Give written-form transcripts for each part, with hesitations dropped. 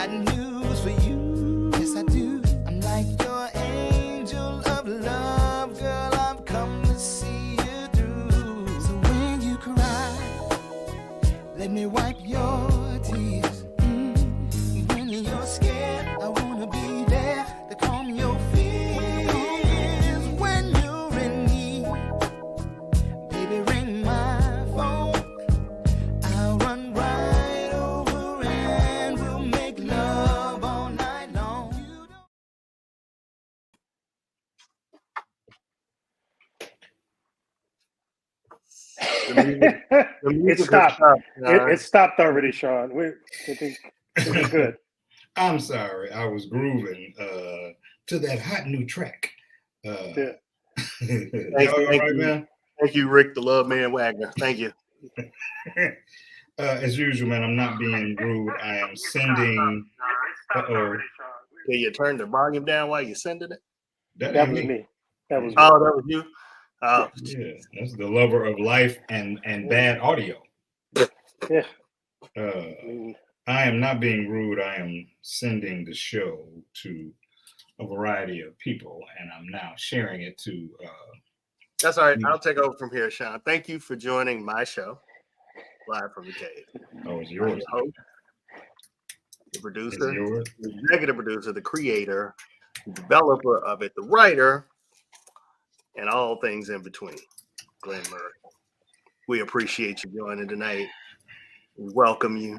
got news for you. Yes, I do. I'm like your angel of love, girl. I've come to see you through. So when you cry, let me wipe your tears. When you're scared, I wanna be there to calm your fears. When you're in need, baby, ring my phone. I'll run right over and we'll make love all night long. It stopped. It stopped already, Sean. We're good. I'm sorry. I was grooving to that hot new track. Thank you, Rick, the Love Man Wagner. Thank you. As usual, man, I'm not being rude. I am sending. Can you turn the volume down while you're sending it? That was me. That was me. Oh, that was you. Oh, yeah, that's the lover of life and bad audio. Yeah. I am not being rude. I am sending the show to a variety of people, and I'm now sharing it to. That's all right. I'll take over from here, Sean. Thank you for joining my show, Live from the Cave. Oh, it's yours. The host, the producer, the executive producer, the creator, the developer of it, the writer, and all things in between. Glenn Murray. We appreciate you joining tonight. We welcome you.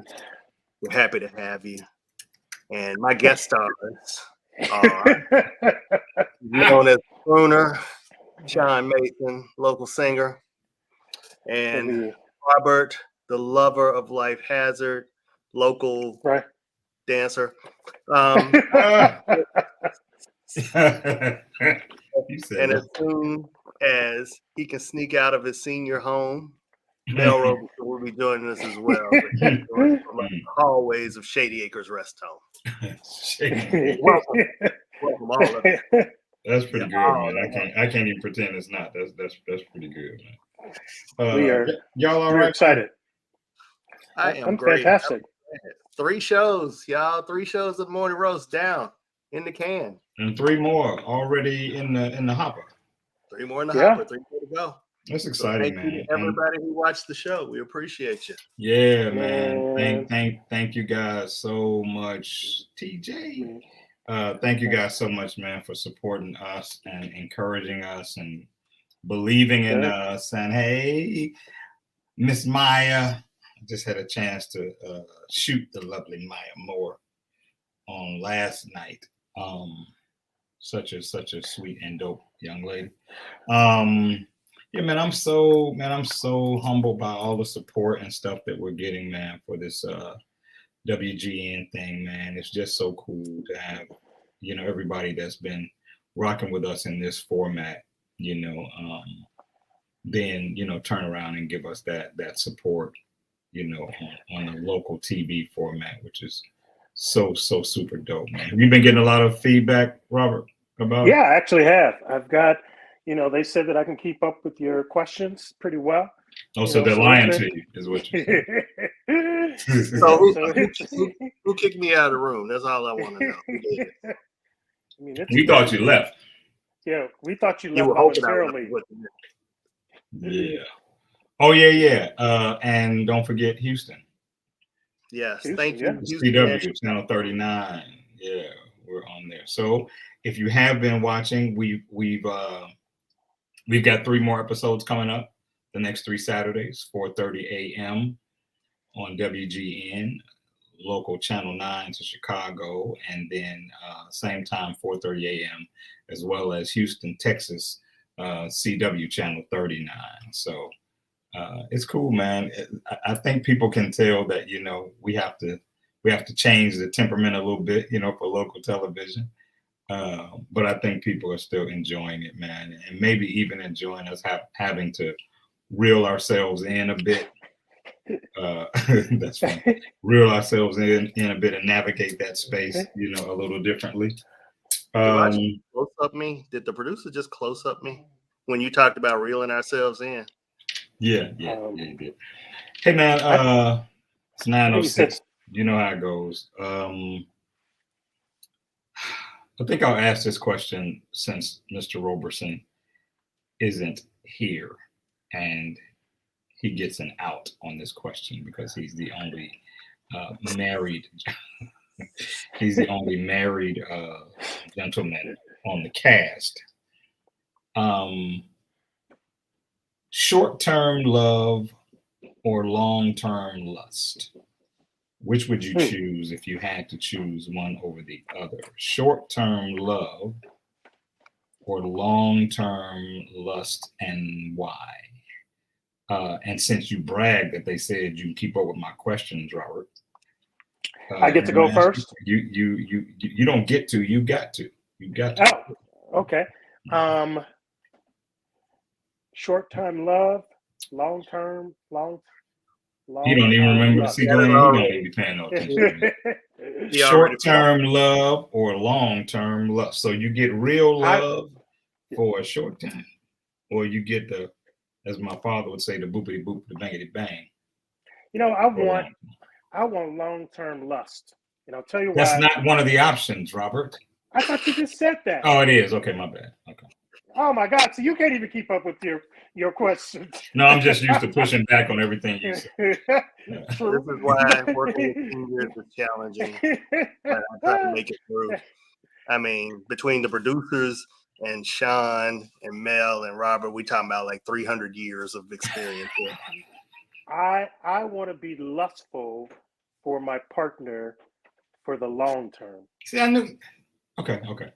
We're happy to have you. And my guest stars are known as crooner Sean Mason, local singer, and Robert, the lover of life hazard, local dancer. You said and as soon as he can sneak out of his senior home, Mel Robertson will be joining us as well. From the hallways of Shady Acres Rest Home. Welcome all of you. That's pretty good, man. I can't even pretend it's not. That's pretty good, man. We are y'all all right? Excited. I am I'm great. Fantastic. 3 shows, y'all. 3 shows of Morning Roast down in the can, and 3 more already in the hopper. 3 more in the hopper. 3 more to go. That's exciting, so man. You to everybody who watched the show, we appreciate you. Yeah, man. Thank you guys so much, TJ. Thank you guys so much, man, for supporting us and encouraging us and believing in us. And hey, Miss Maya, I just had a chance to shoot the lovely Maya Moore on last night. Such a sweet and dope young lady. Yeah, man, I'm so humbled by all the support and stuff that we're getting, man, for this WGN thing, man. It's just so cool to have, everybody that's been rocking with us in this format, then, turn around and give us that support, on the local TV format, which is so super dope, man. Have you been getting a lot of feedback, Robert, about Yeah, I actually have. I've got, they said that I can keep up with your questions pretty well. Oh, so they're lying to you, is what you're saying. So who kicked me out of the room? That's all I want to know. We thought you left. Yeah, we thought you left voluntarily. Yeah. Oh, yeah. And don't forget Houston. Yes, thank you. CW Channel 39. Yeah, we're on there. So if you have been watching, we've got 3 more episodes coming up. The next 3 Saturdays, 4:30 a.m. on WGN, local Channel 9 to Chicago, and then same time, 4:30 a.m. as well as Houston, Texas, CW Channel 39. So it's cool, man. I think people can tell that we have to change the temperament a little bit, for local television. But I think people are still enjoying it, man, and maybe even enjoying us having to reel ourselves in a bit. That's fine. Reel ourselves in a bit and navigate that space, a little differently. Close up me? Did the producer just close up me when you talked about reeling ourselves in? Yeah, you did. Hey, man, it's 9:06. You know how it goes. I think I'll ask this question since Mr. Roberson isn't here, and he gets an out on this question because he's the only married. He's the only married gentleman on the cast. Short-term love or long-term lust? Which would you choose if you had to choose one over the other? Short-term love or long-term lust, and why? And since you bragged that they said you keep up with my questions, Robert, I get to go first. You don't get to. You got to. You got to. Oh, okay. Short-term love, long-term, long. You don't even remember the sequel. You don't even be paying no attention. Short-term love or long-term love. So you get real love for a short time, or you get the, as my father would say, the boopity boop, the bangity bang. You know, I want long-term lust, and I'll tell you why. That's not one of the options, Robert. I thought you just said that. Oh, it is. Okay, my bad. Okay. Oh my God! So you can't even keep up with your questions. No, I'm just used to pushing back on everything you say. Yeah. This is why working with seniors is challenging. I'm trying to make it through. I mean, between the producers and Sean and Mel and Robert, we talking about like 300 years of experience. I want to be lustful for my partner for the long term. See, I knew. Okay, I got you.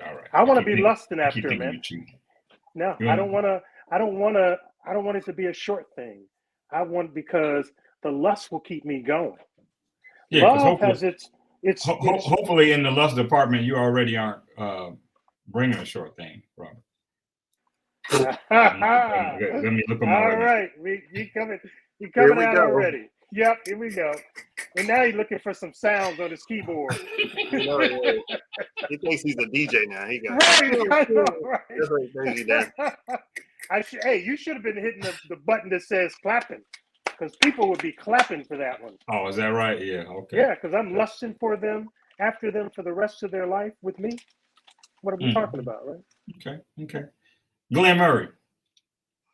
All right. I want to be lusting after, man. No, You I don't want it to be a short thing. I want, because the lust will keep me going. Yeah, love has its hopefully in the lust department you already aren't bringing a short thing, Robert. Let me look at my all right, we coming out already. Yep, here we go. And now he's looking for some sounds on his keyboard. He thinks he's a DJ now. He got right. Hey, you should have been hitting the button that says clapping, because people would be clapping for that one. Oh, is that right? Yeah. Okay. Yeah, because I'm lusting for them, after them for the rest of their life with me. What are we talking about, right? Okay. Glenn Murray.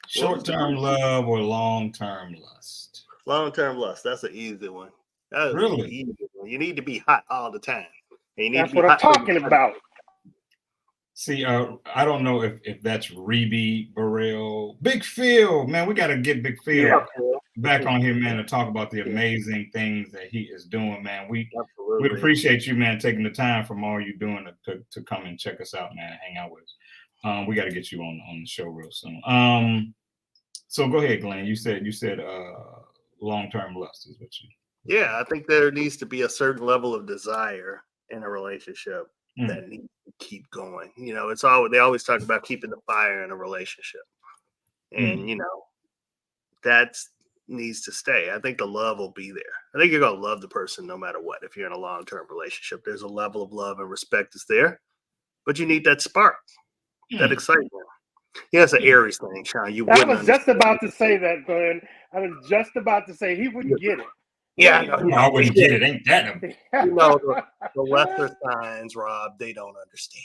Short-term love or long-term lust? Long-term lust. That's an easy one. Really? Easy one. You need to be hot all the time. That's what I'm talking about. See, I don't know if that's Reby Burrell. Big Phil, man, we got to get Big Phil back on here, man, to talk about the amazing things that he is doing, man. We appreciate you, man, taking the time from all you're doing to come and check us out, man, hang out with us. We got to get you on the show real soon. So go ahead, Glenn. You said long-term lust is what you. Yeah, I think there needs to be a certain level of desire in a relationship that needs to keep going. You know, they always talk about keeping the fire in a relationship, and you know, that needs to stay. I think the love will be there. I think you're gonna love the person no matter what. If you're in a long-term relationship, there's a level of love and respect that's there, but you need that spark, that excitement. Yeah, it's an Aries thing, Sean. I was just about to say that, Glenn. I was just about to say he wouldn't get it. Yeah, I wouldn't get it. Ain't that you know, the lesser signs, Rob, they don't understand.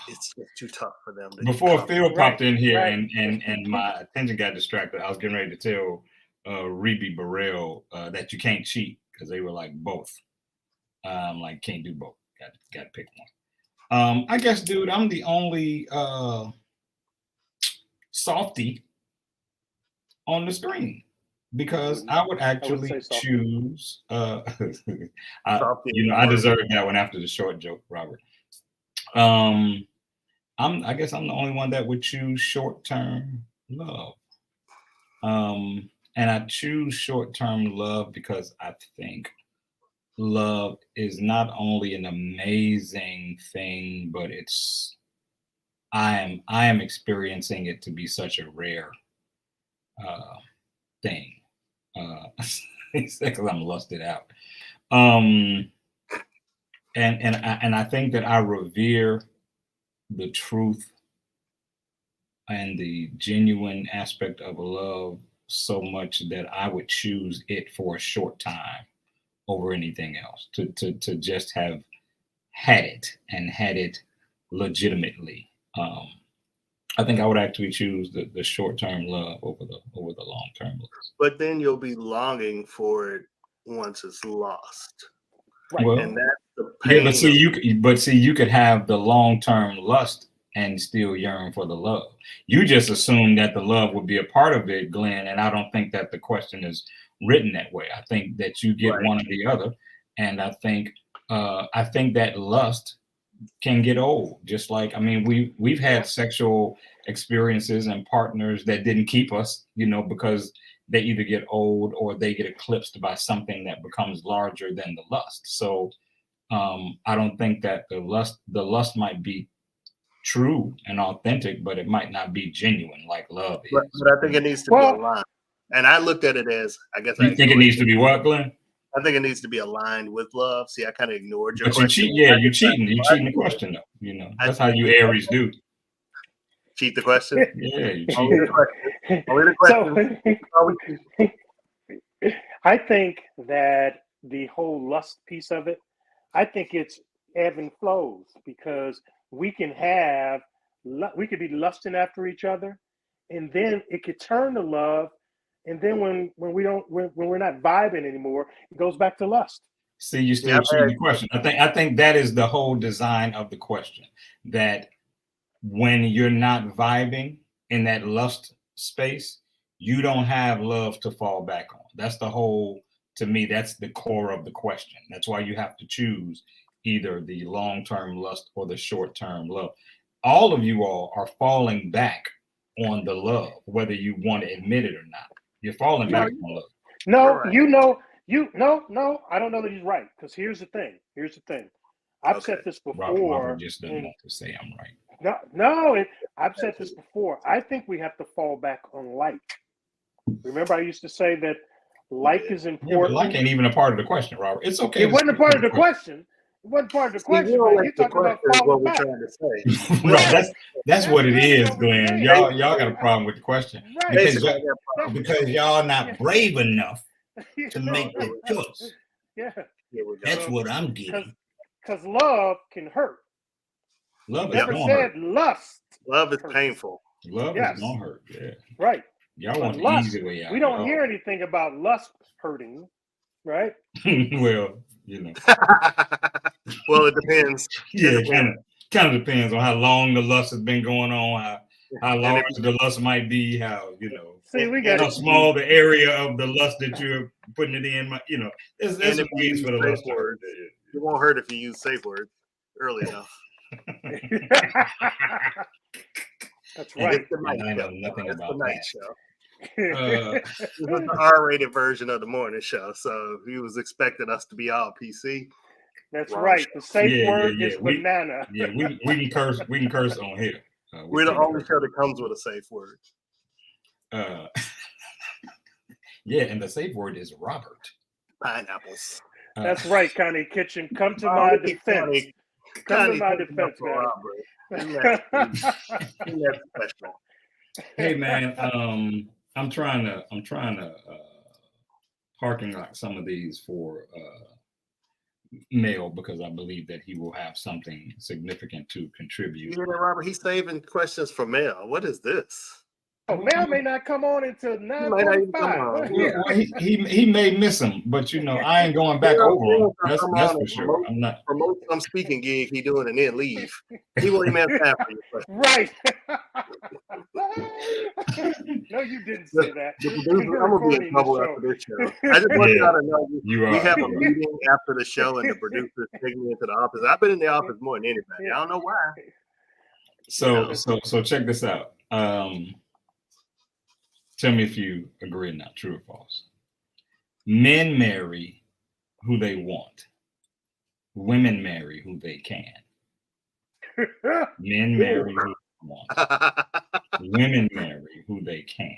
It's just too tough for them. Before Phil popped in here and my attention got distracted, I was getting ready to tell Reby Burrell that you can't cheat, because they were like both. Like can't do both. Got to pick one. I guess, dude, I'm the only softy on the screen, because I would actually choose. I deserve that one after the short joke, Robert. I guess I'm the only one that would choose short-term love. And I choose short-term love because I think love is not only an amazing thing, but I am experiencing it to be such a rare thing. Because I'm lusted out. And I think that I revere the truth and the genuine aspect of love so much that I would choose it for a short time over anything else, to just have had it and had it legitimately. I think I would actually choose the short-term love over the long-term love. But then you'll be longing for it once it's lost. Right. Well, And that's the pain. yeah, but see, you could have the long-term lust and still yearn for the love. You just assume that the love would be a part of it, Glenn, and I don't think that the question is written that way. I think that you get one or the other, and I think that lust can get old. Just like, I mean, we've had sexual experiences and partners that didn't keep us, because they either get old or they get eclipsed by something that becomes larger than the lust. So I don't think that the lust might be true and authentic, but it might not be genuine like love is. But I think it needs to be aligned. And I looked at it as, I guess. You think it needs to be what, Glenn? I think it needs to be aligned with love. See, I kind of ignored your But question. you're cheating the question, though. That's how you Aries do. Cheat the question? Yeah, you cheat. Only the question. So, I think that the whole lust piece of it, I think it's ebb and flows, because we could be lusting after each other, and then it could turn to love. And then when we're not vibing anymore, it goes back to lust. See, you still cheating the question. I think that is the whole design of the question. That when you're not vibing in that lust space, you don't have love to fall back on. That's the whole. To me, that's the core of the question. That's why you have to choose either the long-term lust or the short-term love. All of you all are falling back on the love, whether you want to admit it or not. You're falling back on love. No, no, I don't know that he's right. Because here's the thing. I've said this before. Robert just doesn't want to say I'm right. No, I've said this before. I think we have to fall back on like. Remember, I used to say that like is important. Yeah, but like ain't even a part of the question, Robert. It's okay. It wasn't a part of the question. It wasn't part of the question. You're talking about falling back. Right, that's what it is, Glenn. Y'all got a problem with the question, because y'all not brave enough to make the choice. Yeah, that's what I'm getting. Because love can hurt. Love never said lust. Love is painful. Love is gonna hurt. Yeah. Right. Y'all want the easy way out. We don't hear anything about lust hurting, right? Well, well, it depends. Yeah, it kind of depends on how long the lust has been going on, how large the lust might be, how See, we got how small the area of the lust that you're putting it in. There's a ways for the lust to hurt. It won't hurt if you use safe words early enough. That's right. I know nothing about that. Show. This is the R-rated version of the morning show, so he was expecting us to be all PC. That's right. The safe word is banana. Yeah, we can curse. We can curse on here. We're the only show that comes with a safe word. Yeah, and the safe word is Robert. Pineapples. That's right, Connie Kitchen. Come to my defense. Come to my defense, man. That's special. Hey, man. I'm trying to parking lot some of these for Mel, because I believe that he will have something significant to contribute. You hear that, Robert? He's saving questions for Mel. What is this? Oh, Mel may not come on until 9:45. Yeah, he may miss him, but I ain't going back over him. That's for sure. I'm not promote some speaking gig he doing and then leave. He won't even have time for you. Right. No, you didn't say that. I'm gonna be in trouble after this show. I just want y'all to know we have a meeting after the show, and the producers take me into the office. I've been in the office more than anybody. I don't know why. So check this out. Tell me if you agree or not, true or false. Men marry who they want. Women marry who they can. Men marry who they want. Women marry who they can.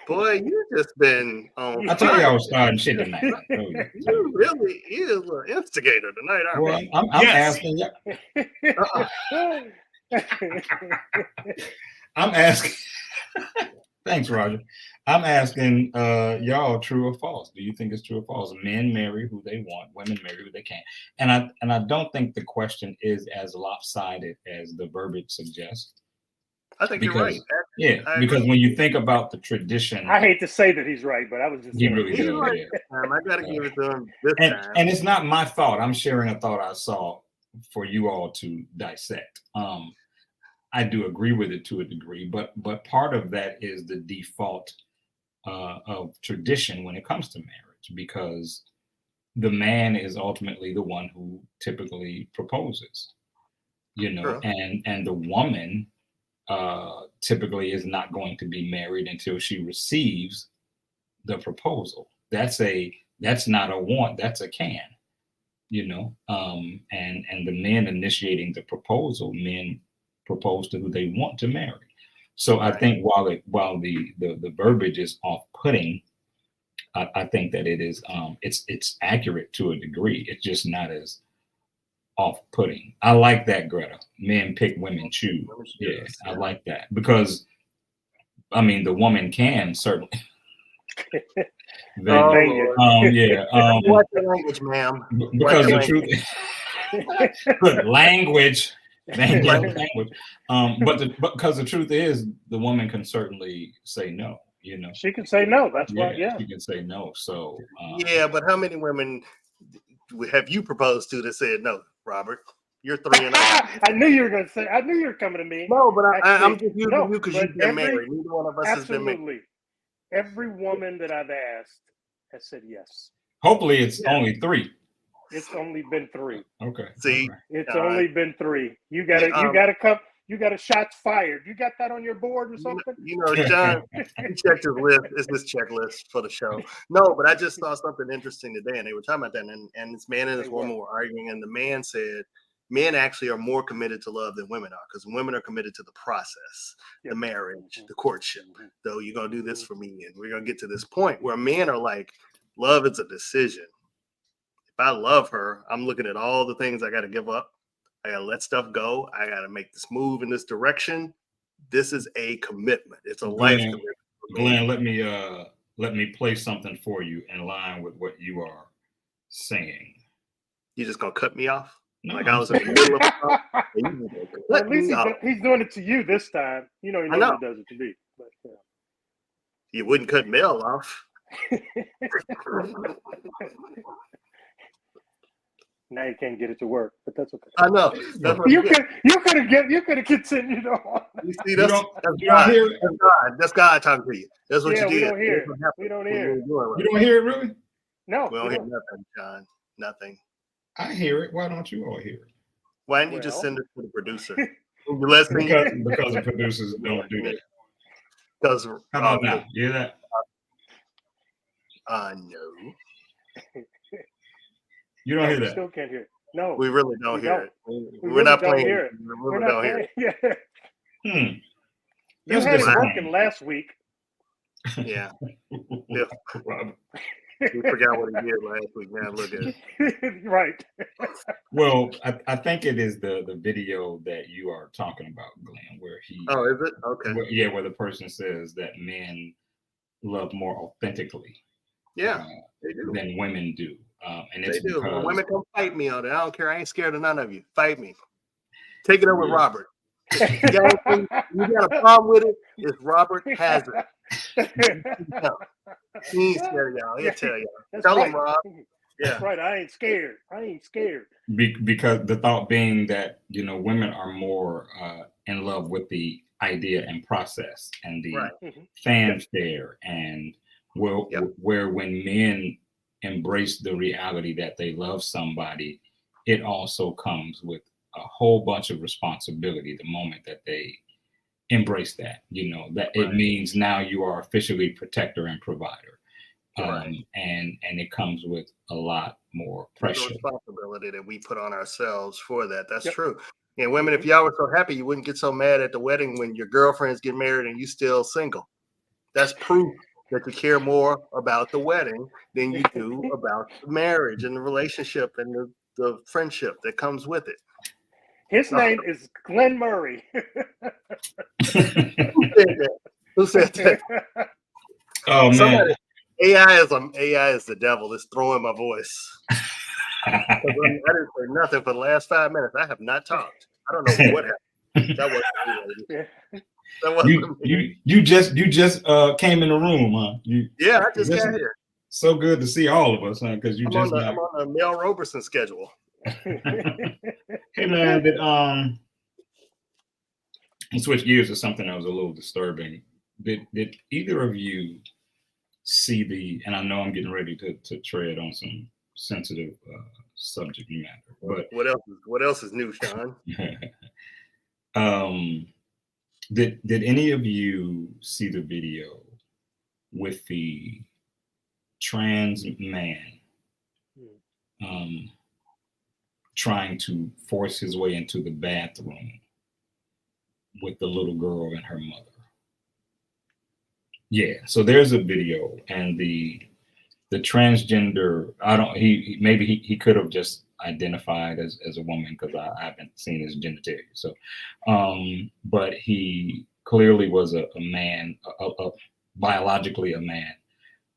Boy, you just been on. I told you I was starting shit tonight. You really is an instigator tonight, aren't you? I'm asking you. I'm asking. Thanks, Roger. I'm asking y'all, true or false? Do you think it's true or false? Men marry who they want, women marry who they can. And I don't think the question is as lopsided as the verbiage suggests. I think Because, you're right. Yeah, because when you think about the tradition, I hate to say that he's right, but I was just he saying. really He's does. right Yeah. this time. I got to give it to him this And time. and it's not my thought. I'm sharing a thought I saw for you all to dissect. I do agree with it to a degree, but part of that is the default of tradition when it comes to marriage, because the man is ultimately the one who typically proposes, True. and the woman typically is not going to be married until she receives the proposal. That's not a want, that's a can, and the men initiating the proposal, men propose to who they want to marry. So I think while the verbiage is off-putting, I think that it is it's accurate to a degree. It's just not as off-putting. I like that, Greta. Men pick, women choose. Yeah, I like that, because I mean the woman can certainly. Watch the language, ma'am. Because the truth, good language. But because the truth is, the woman can certainly say no. She can say no. That's why. Yeah, she can say no. So but how many women have you proposed to that said no, Robert? You're 3 and 0. I knew you were going to say. I knew you were coming to me. No, but I'm just using you because you've been every- married. Neither one of us has been married. Absolutely. Every woman that I've asked has said yes. Hopefully, it's only 3. It's only been 3. Okay. See, It's only been 3. You gotta come. You got a shots fired. You got that on your board or something? John, he checked his list. It's his checklist for the show. No, but I just saw something interesting today, and they were talking about that, and this man and this woman were arguing, and the man said men actually are more committed to love than women are, because women are committed to the process, the marriage, the courtship. Though you're gonna do this for me, and we're gonna get to this point where men are like, love is a decision. If I love her, I'm looking at all the things I got to give up. I got to let stuff go. I got to make this move in this direction. This is a commitment. It's a life commitment. Glenn, let me play something for you in line with what you are saying. You just gonna cut me off? No, like I was in the middle of well, at least he's doing it to you this time. He normally does it to me. But, You wouldn't cut Mel off. Now you can't get it to work, but that's okay. I know. You could have continued on. You see, that's God. That's God talking to you. That's what you did. We don't hear it. We don't hear it. You don't hear it, really? No. We don't hear nothing, John. Nothing. I hear it. Why don't you all hear it? Why didn't you just send it to the producer? You listening? Because the producers don't do that. Because how about now? You hear that? No. You don't hear that. Still can't hear it. No, we really don't hear it. We're not playing. Hear it. We really don't hear it. Yeah. You had it working last week. Yeah. We forgot what he did last week. Now look at it. Right. Well, I think it is the video that you are talking about, Glenn, where he. Oh, is it? Okay. Where the person says that men love more authentically. Yeah, they do. Than women do. And it's they do. Because... Women come fight me on it. I don't care. I ain't scared of none of you. Fight me. Take it up with Robert. You got a problem with it? It's Robert has it. He ain't scared of y'all. He'll tell y'all. Tell him, Rob. Yeah. That's right. I ain't scared. Because the thought being that, women are more in love with the idea and process and the fanfare and where when men embrace the reality that they love somebody, it also comes with a whole bunch of responsibility the moment that they embrace that, that it means now you are officially protector and provider. And it comes with a lot more pressure. The responsibility that we put on ourselves for that. That's true. And women, if y'all were so happy, you wouldn't get so mad at the wedding when your girlfriends get married and you still single. That's proof that you care more about the wedding than you do about the marriage and the relationship and the friendship that comes with it. His name is Glenn Murray. Who said that? Oh man. Somebody, AI is the devil. It's throwing my voice. I didn't say nothing for the last 5 minutes. I have not talked. I don't know what happened. That wasn't me, lady. That wasn't me. You just came in the room, huh? Yeah, I just got here. So good to see all of us, huh? Because I'm on the Mel Roberson schedule. Hey man, did switch gears to something that was a little disturbing. Did either of you see and I know I'm getting ready to tread on some sensitive subject matter, but what else is new, Sean? Did any of you see the video with the trans man trying to force his way into the bathroom with the little girl and her mother? Yeah, so there's a video, and the transgender, he could have just identified as a woman, because I haven't seen his genitalia. So but he clearly was a man, biologically a man,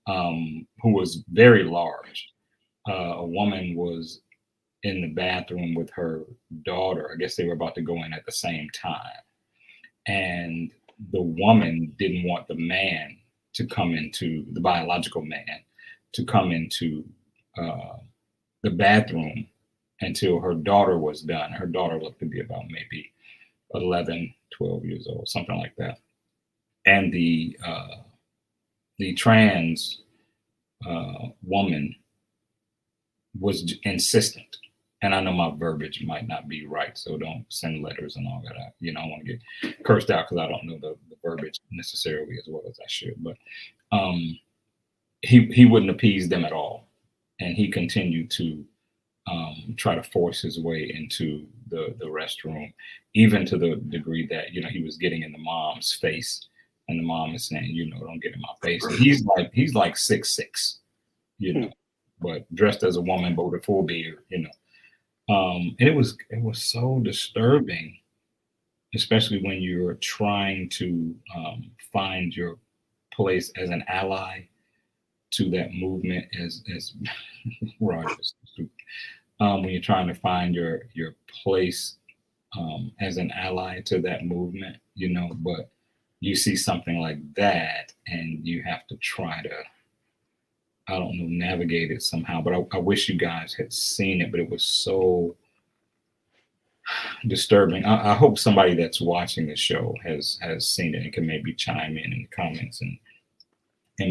who was very large. A woman was in the bathroom with her daughter. I guess they were about to go in at the same time, and the woman didn't want the man to come into, the biological man to come into the bathroom until her daughter was done. Her daughter looked to be about maybe 11, 12 years old, something like that. And the trans woman was insistent. And I know my verbiage might not be right, so don't send letters and all that. I want to get cursed out because I don't know the verbiage necessarily as well as I should. But he wouldn't appease them at all, and he continued to try to force his way into the restroom, even to the degree that he was getting in the mom's face, and the mom is saying, don't get in my face. And he's like 6'6", but dressed as a woman, but with a full beard, and it was so disturbing, especially when you're trying to find your place as an ally to that movement, as Rogers, when you're trying to find your place as an ally to that movement, but you see something like that and you have to try to, I don't know, navigate it somehow. But I wish you guys had seen it, but it was so disturbing. I hope somebody that's watching the show has seen it and can maybe chime in the comments and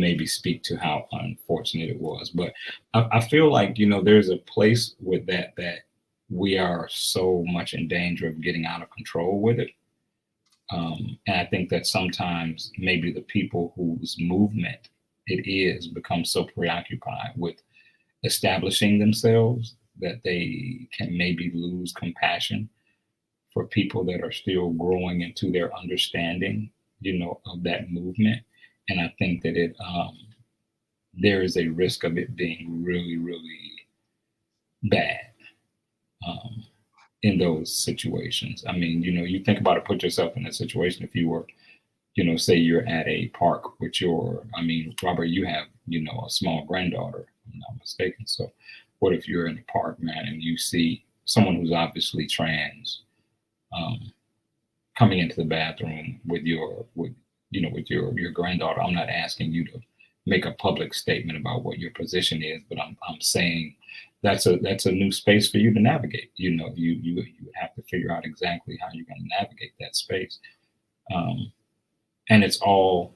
maybe speak to how unfortunate it was. But I feel like, there's a place with that we are so much in danger of getting out of control with it. And I think that sometimes maybe the people whose movement it is become so preoccupied with establishing themselves that they can maybe lose compassion for people that are still growing into their understanding, of that movement. And I think that there is a risk of it being really, really bad in those situations. I mean, you think about it, put yourself in a situation. If you were, say you're at a park with Robert, you have, a small granddaughter, if I'm not mistaken. So what if you're in a park, man, and you see someone who's obviously trans coming into the bathroom with your granddaughter? I'm not asking you to make a public statement about what your position is, but I'm saying that's a new space for you to navigate. You have to figure out exactly how you're going to navigate that space. And it's all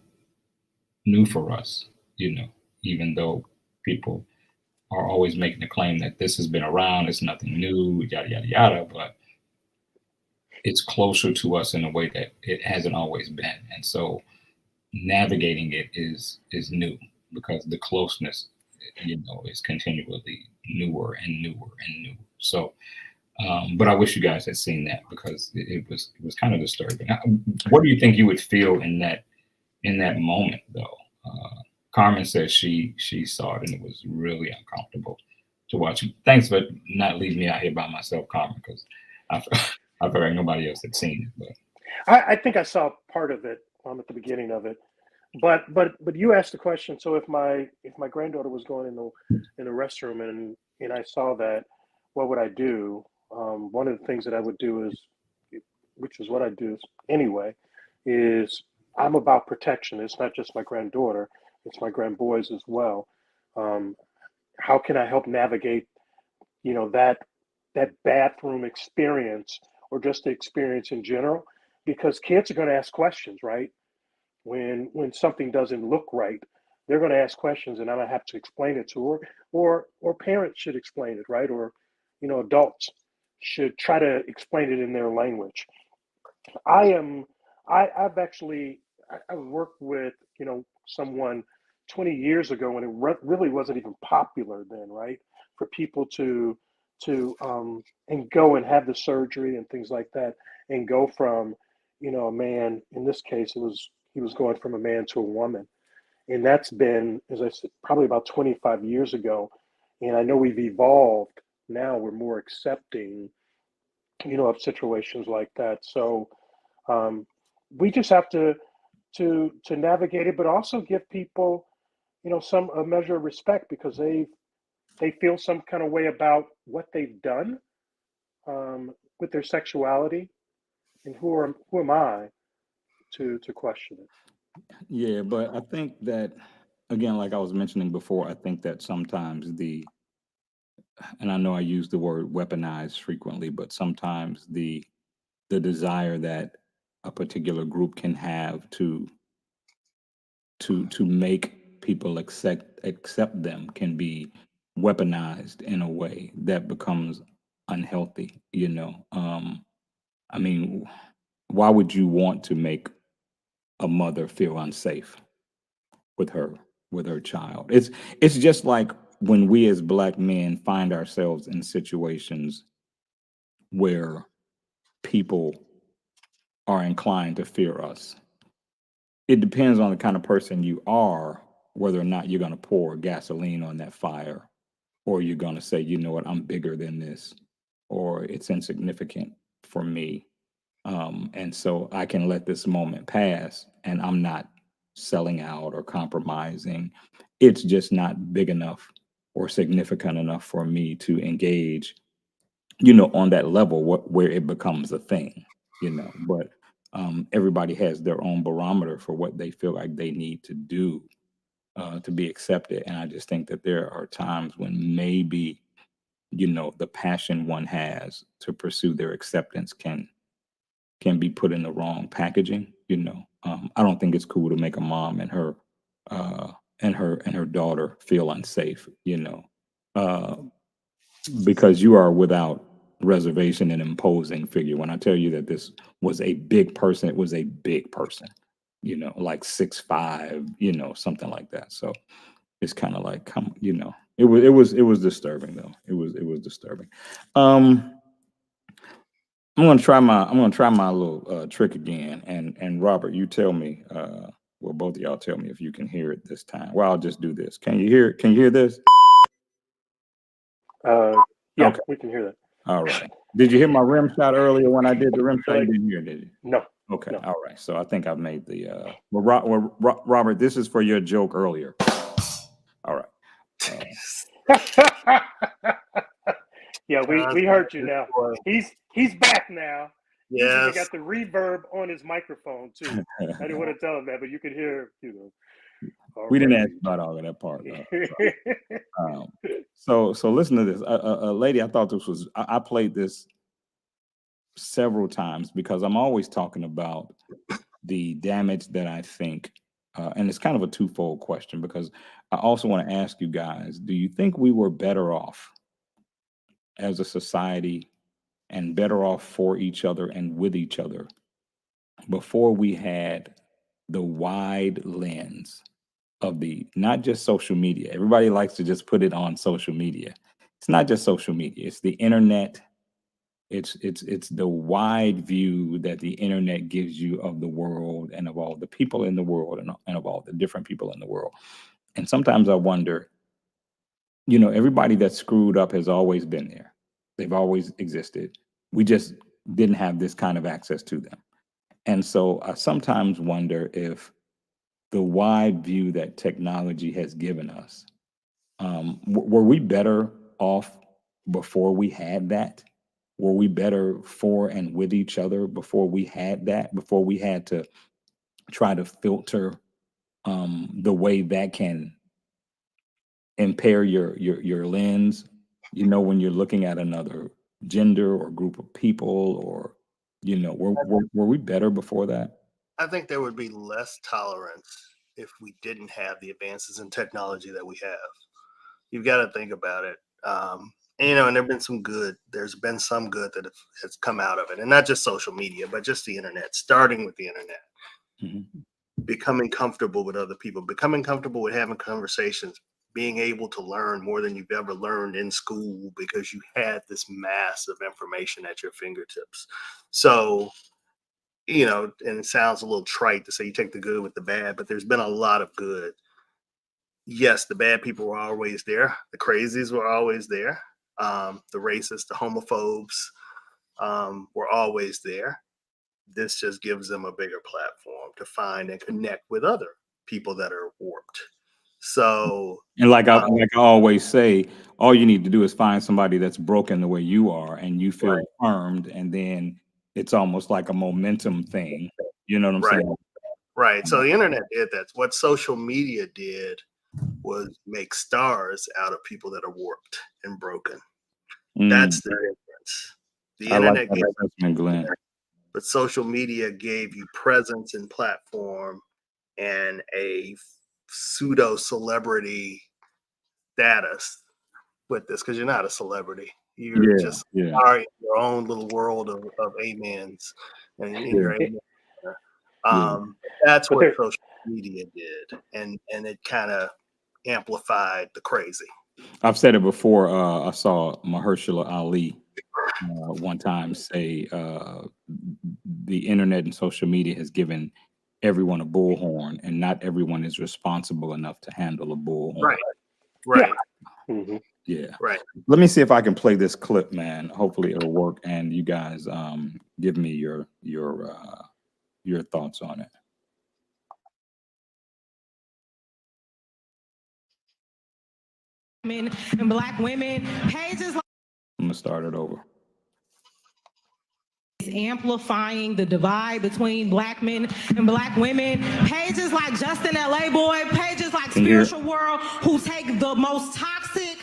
new for us, even though people are always making the claim that this has been around, it's nothing new, yada, yada, yada, but it's closer to us in a way that it hasn't always been. And so navigating it is new, because the closeness, is continually newer and newer and newer. So, but I wish you guys had seen that, because it was kind of disturbing. What do you think you would feel in that moment, though? Carmen says she saw it and it was really uncomfortable to watch. Thanks for not leaving me out here by myself, Carmen, because I feel like nobody else had seen it. But I think I saw part of it at the beginning of it. But you asked the question. So if my granddaughter was going in the restroom and I saw that, what would I do? One of the things that I would do is, which is what I do anyway, is I'm about protection. It's not just my granddaughter; it's my grandboys as well. Um, how can I help navigate, that bathroom experience or just the experience in general? Because kids are going to ask questions, right? When something doesn't look right, they're going to ask questions, and I'm going to have to explain it to her, or parents should explain it, right? Or adults should try to explain it in their language. I am I've actually I worked with someone 20 years ago when it really wasn't even popular then, right? For people to and go and have the surgery and things like that, and go from a man. In this case, he was going from a man to a woman, and that's been, as I said, probably about 25 years ago. And I know we've evolved now; we're more accepting of situations like that. So um, we just have to navigate it, but also give people, some a measure of respect, because they feel some kind of way about what they've done with their sexuality, and who am I to question it? Yeah, but I think that, again, like I was mentioning before, I think that sometimes and I know I use the word weaponized frequently, but sometimes the desire that a particular group can have to make people accept them can be weaponized in a way that becomes unhealthy, you know. I mean, why would you want to make a mother feel unsafe with her child? It's just like when we as black men find ourselves in situations where people are inclined to fear us. It depends on the kind of person you are, whether or not you're going to pour gasoline on that fire, or you're going to say, you know what, I'm bigger than this, or it's insignificant for me. And so I can let this moment pass, and I'm not selling out or compromising. It's just not big enough or significant enough for me to engage, on that level, where it becomes a thing, but everybody has their own barometer for what they feel like they need to do to be accepted. And I just think that there are times when maybe, the passion one has to pursue their acceptance can be put in the wrong packaging. I don't think it's cool to make a mom and her daughter feel unsafe, uh, because you are without reservation an imposing figure. When I tell you that this was a big person, it was a big person, like 6'5", something like that. So it's kind of like, it was disturbing though. It was disturbing. I'm gonna try my little trick again, and Robert, you tell me, well, both of y'all tell me if you can hear it this time. Well, I'll just do this. Can you hear it? Can you hear this? Yeah, Okay. we can hear that. All right. Did you hear my rim shot earlier when I did the rim shot? You didn't hear, did you? No. Okay. No. All right. So I think I've made the. Robert, this is for your joke earlier. All right. Yeah, we heard you now. He's back now. He's even got the reverb on his microphone too. I didn't want to tell him that, but you could hear, We didn't ask about all of that part. So listen to this. A lady, I thought this was. I played this several times because I'm always talking about the damage that I think, and it's kind of a twofold question, because I also want to ask you guys: do you think we were better off as a society and better off for each other and with each other before we had the wide lens of the, not just social media? Everybody likes to just put it on social media. It's not just social media, it's the internet. It's the wide view that the internet gives you of the world and of all the people in the world, and of all the different people in the world. And sometimes I wonder, everybody that's screwed up has always been there. They've always existed. We just didn't have this kind of access to them. And so I sometimes wonder if the wide view that technology has given us, were we better off before we had that? Were we better for and with each other before we had that? Before we had to try to filter the way that can impair your lens, when you're looking at another gender or group of people, or were we better before that? I think there would be less tolerance if we didn't have the advances in technology that we have. You've got to think about it. And there's been some good that has come out of it, and not just social media, but just the internet, starting with the internet. Mm-hmm. Becoming comfortable with other people, becoming comfortable with having conversations, being able to learn more than you've ever learned in school because you had this mass of information at your fingertips. So, and it sounds a little trite to say you take the good with the bad, but there's been a lot of good. Yes, the bad people were always there. The crazies were always there. The racists, the homophobes were always there. This just gives them a bigger platform to find and connect with other people that are warped. So, and like I always say, all you need to do is find somebody that's broken the way you are, and you feel affirmed, and then it's almost like a momentum thing. You know what I'm saying? Right. So the internet did that. What social media did was make stars out of people that are warped and broken. That's the difference. The internet like that assessment, Glenn. But social media gave you presence and platform and a pseudo celebrity status with this, because you're not a celebrity. You're just are in your own little world of amens and in your amen. That's what social media did, and it kind of amplified the crazy. I've said it before. I saw Mahershala Ali one time say the internet and social media has given everyone a bullhorn, and not everyone is responsible enough to handle a bullhorn. Right. Yeah. Mm-hmm. Yeah. Right. Let me see if I can play this clip, man. Hopefully it'll work, and you guys give me your thoughts on it. Men and Black women, pages like I'm gonna start it over. Amplifying the divide between Black men and Black women, pages like Justin LA Boy, pages like Spiritual World, who take the most toxic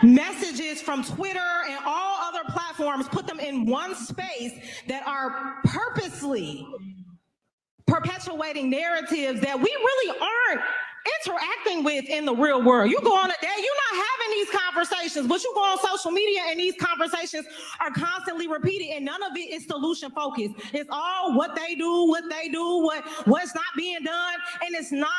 messages from Twitter and all other platforms, put them in one space that are purposely perpetuating narratives that we really aren't interacting with in the real world. You go on a day, you're not having these conversations, but you go on social media and these conversations are constantly repeated, and none of it is solution focused. It's all what they do, what's not being done, and it's not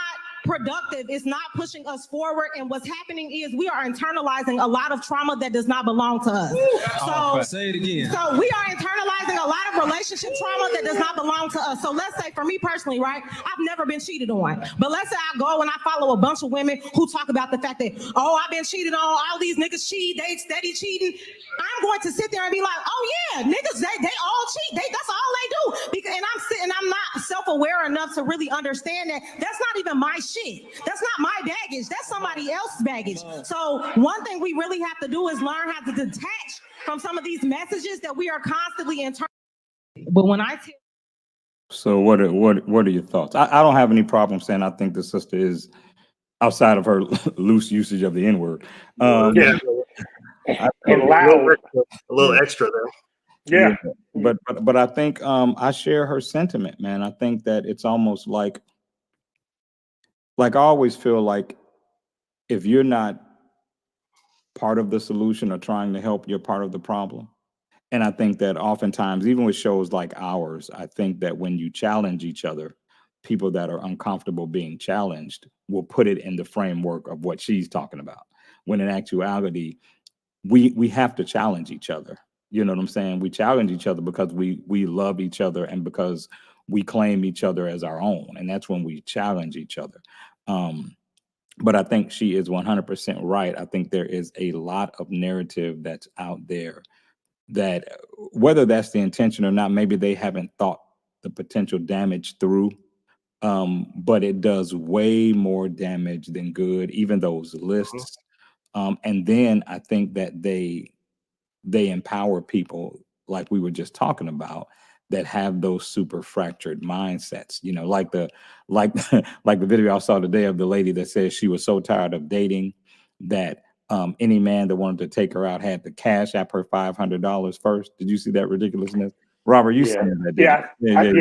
productive. It's not pushing us forward, and what's happening is we are internalizing a lot of trauma that does not belong to us. Say it again. So we are internalizing a lot of relationship trauma that does not belong to us. So let's say for me personally, right, I've never been cheated on, but let's say I go and I follow a bunch of women who talk about the fact that, oh, I've been cheated on, all these niggas cheat, they steady cheating. I'm going to sit there and be like, oh yeah, niggas, they all cheat, that's all they do. Because, and I'm not self-aware enough to really understand that that's not even my shit. That's not my baggage. That's somebody else's baggage. So one thing we really have to do is learn how to detach from some of these messages that we are constantly internalizing. But when I tell So what are your thoughts? I don't have any problem saying I think the sister is, outside of her loose usage of the N-word. And loud. A little extra there. Yeah. But I think I share her sentiment, man. I think that it's almost like I always feel like if you're not part of the solution or trying to help, you're part of the problem. And I think that oftentimes, even with shows like ours, I think that when you challenge each other, people that are uncomfortable being challenged will put it in the framework of what she's talking about. When in actuality, we have to challenge each other. You know what I'm saying? We challenge each other because we love each other, and because we claim each other as our own. And that's when we challenge each other. But I think she is 100% right. I think there is a lot of narrative that's out there that, whether that's the intention or not, maybe they haven't thought the potential damage through. but it does way more damage than good, even those lists. And then I think that they empower people, like we were just talking about, that have those super fractured mindsets. You know, like the like the video I saw today of the lady that says she was so tired of dating that any man that wanted to take her out had to cash app her $500 first. Did you see that ridiculousness? Robert, you Yeah. seen that? Didn't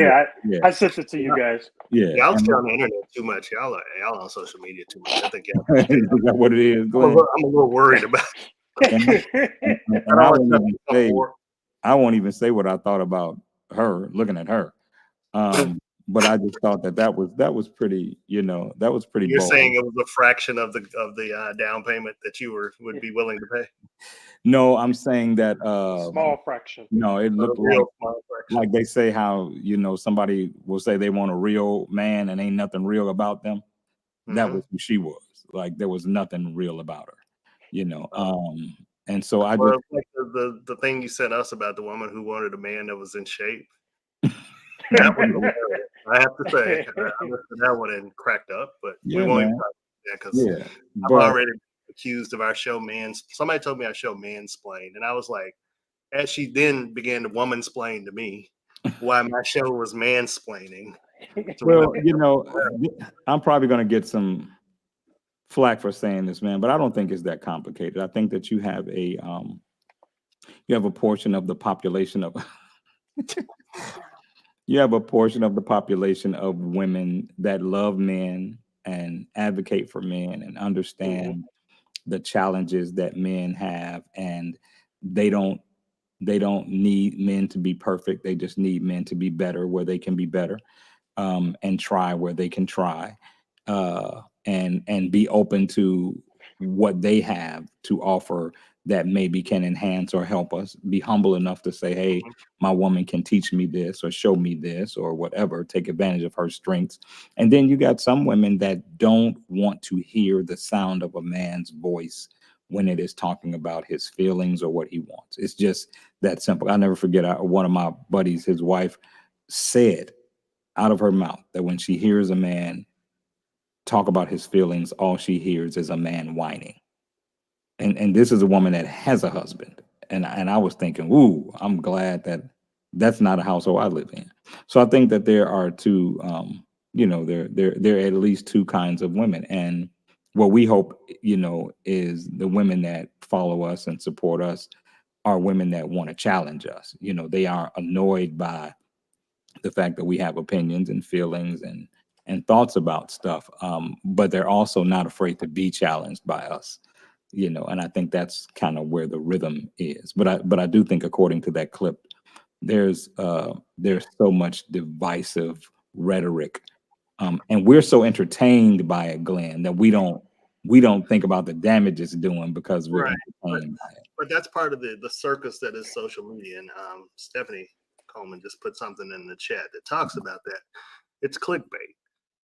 you? I sent it to you guys. Yeah. Y'all stay on the internet too much. Y'all on social media too much. I think y'all. Is that what it is, I'm a Glenn? little worried about. And I won't even say what I thought about her, looking at her. But I just thought that was pretty, that was pretty You're bold. saying it was a fraction of the down payment that you would be willing to pay? No, I'm saying that small fraction. No, it looked like they say how, somebody will say they want a real man and ain't nothing real about them. That was who she was. Like there was nothing real about her, and so I just like the thing you sent us about the woman who wanted a man that was in shape. That was hilarious. I have to say, I listened to that one and cracked up, but we won't even talk about that because I'm already accused of our show somebody told me our show mansplained, and I was like, as she then began to womansplain to me why my show was mansplaining. Well, I'm probably going to get some flack for saying this, man, but I don't think it's that complicated. I think that you have a portion of the population of you have a portion of the population of women that love men and advocate for men and understand the challenges that men have, and they don't need men to be perfect. They just need men to be better where they can be better, and try where they can try, and be open to what they have to offer that maybe can enhance or help us. Be humble enough to say, hey, my woman can teach me this or show me this or whatever, take advantage of her strengths. And then you got some women that don't want to hear the sound of a man's voice when it is talking about his feelings or what he wants. It's just that simple. I'll never forget one of my buddies, his wife said out of her mouth that when she hears a man talk about his feelings, all she hears is a man whining. And this is a woman that has a husband. And I was thinking, ooh, I'm glad that that's not a household I live in. So I think that there are two, there are at least two kinds of women. And what we hope, is the women that follow us and support us are women that want to challenge us. They are annoyed by the fact that we have opinions and feelings and thoughts about stuff, but they're also not afraid to be challenged by us. And I think that's kind of where the rhythm is. But I do think, according to that clip, there's so much divisive rhetoric, and we're so entertained by it, Glenn, that we don't think about the damage it's doing because we're entertained by it. But that's part of the circus that is social media. And Stephanie Coleman just put something in the chat that talks about that. It's clickbait.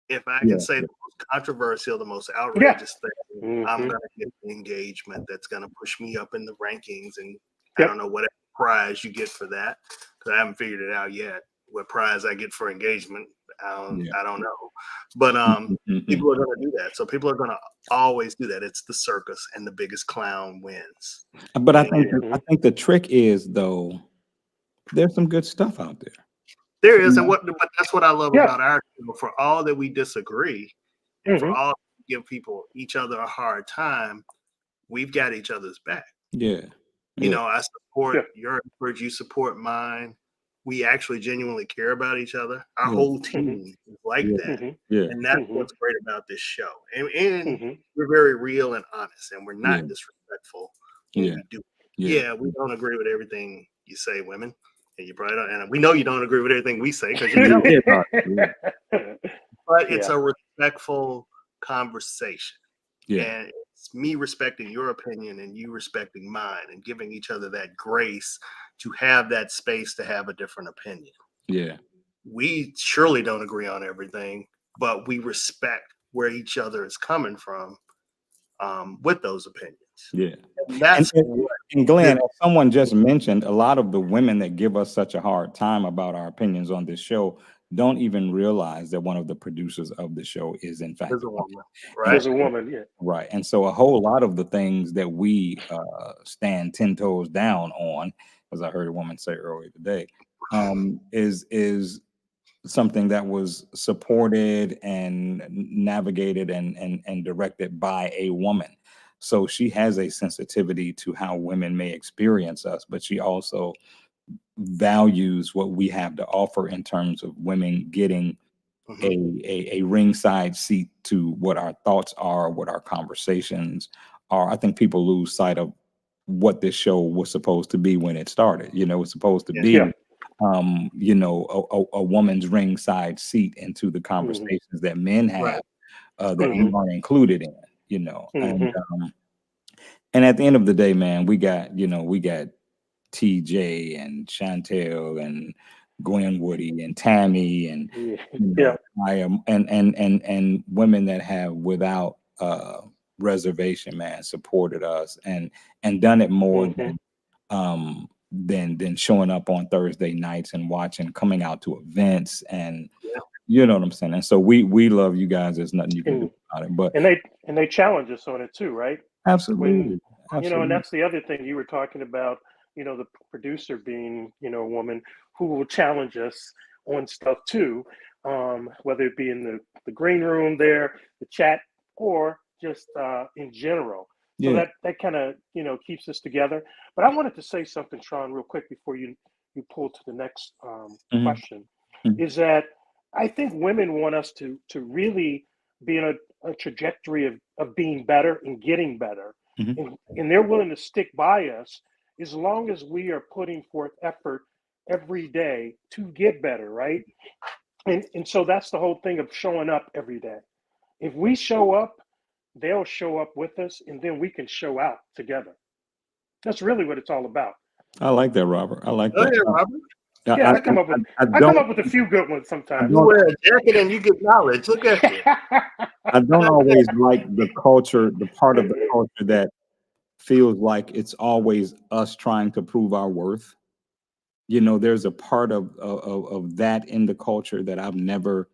If I can say the most controversial, the most outrageous thing, I'm going to get the engagement that's going to push me up in the rankings. And I don't know what prize you get for that, because I haven't figured it out yet. What prize I get for engagement, I don't know. But people are going to do that. So people are going to always do that. It's the circus, and the biggest clown wins. But I think the trick is, though, there's some good stuff out there. There is, but that's what I love about our show. For all that we disagree, and for all that we give each other a hard time, we've got each other's back. I support your effort, you support mine. We actually genuinely care about each other. Our whole team is like that. And that's what's great about this show. And we're very real and honest, and we're not disrespectful when we do. We don't agree with everything you say, women. And you probably don't, and we know you don't agree with everything we say because you don't. But it's a respectful conversation. And it's me respecting your opinion and you respecting mine, and giving each other that grace to have that space to have a different opinion. We surely don't agree on everything, but we respect where each other is coming from with those opinions. And that's and Glenn, as someone just mentioned, a lot of the women that give us such a hard time about our opinions on this show don't even realize that one of the producers of the show is in fact There's a woman, There's right? a woman, yeah. right. And so a whole lot of the things that we stand 10 toes down on, as I heard a woman say earlier today, is something that was supported and navigated and directed by a woman. So she has a sensitivity to how women may experience us, but she also values what we have to offer in terms of women getting a ringside seat to what our thoughts are, what our conversations are. I think people lose sight of what this show was supposed to be when it started. You know, it's supposed to Yeah. be, Yeah. you know, a woman's ringside seat into the conversations that men have that we aren't included in. You know, and at the end of the day, man, we got TJ and Chantel and Gwen Woody and Tammy and Yeah. you know, I am and women that have without reservation, man, supported us and done it more than showing up on Thursday nights and watching, coming out to events and you know what I'm saying. And so we love you guys. There's nothing you can do about it. But And they challenge us on it too, right? absolutely, You know, and that's the other thing you were talking about, you know, the producer being, you know, a woman who will challenge us on stuff too, whether it be in the green room there, the chat, or just in general. So Yeah. that kind of, you know, keeps us together. But I wanted to say something, Sean, real quick before you pull to the next question, is that I think women want us to really be in a trajectory of being better and getting better. And they're willing to stick by us as long as we are putting forth effort every day to get better, right? And so that's the whole thing of showing up every day. If we show up, they'll show up with us, and then we can show out together. That's really what it's all about. I like that, Robert. I like Go that. ahead, Robert. Yeah, I come up with a few good ones sometimes. You wear a jacket and you get knowledge. Look at you. I don't always like the culture, the part of the culture that feels like it's always us trying to prove our worth. You know, there's a part of that in the culture that I've never